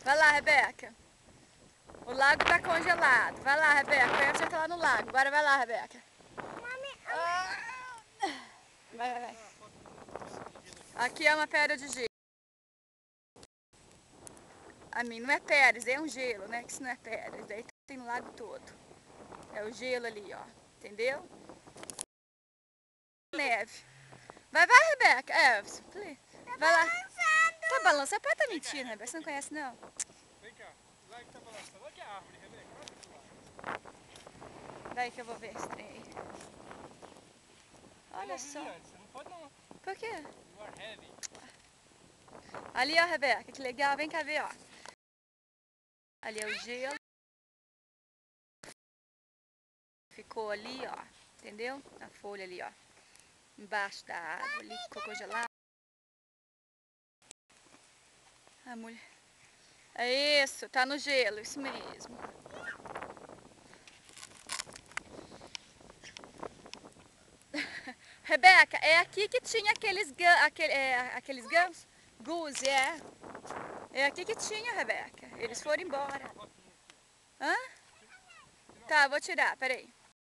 Vai lá, Rebeca. O lago tá congelado. Vai lá, Rebeca. Pega você tá lá no lago. Agora vai lá, Rebeca. Vai. Aqui é uma pedra de gelo. A mim não é pedra, isso daí é um gelo, né? Que isso não é pedra. Isso daí tem no lago todo. É o gelo ali, ó. Entendeu? Neve. Vai, Rebeca. Vai lá. Tá balançando? Pode tá mentindo, Rebeca. Você não conhece, não? Vem cá. Lá que tá balançando. Olha que é a árvore, Rebeca. Olha que lá. Daí que eu vou ver esse trem aí. Olha só. Você não pode não. Por quê? You are heavy. Ali, ó, Rebeca. Que legal. Vem cá ver, ó. Ali é o gelo. Ficou ali, ó. Entendeu? A folha ali, ó. Embaixo da árvore. Ali ficou congelado. A mulher. É isso, tá no gelo, isso mesmo. Rebeca, é aqui que tinha aqueles gansos? Goose, é. É aqui que tinha, Rebeca. Eles foram embora. Hã? Tá, vou tirar, peraí.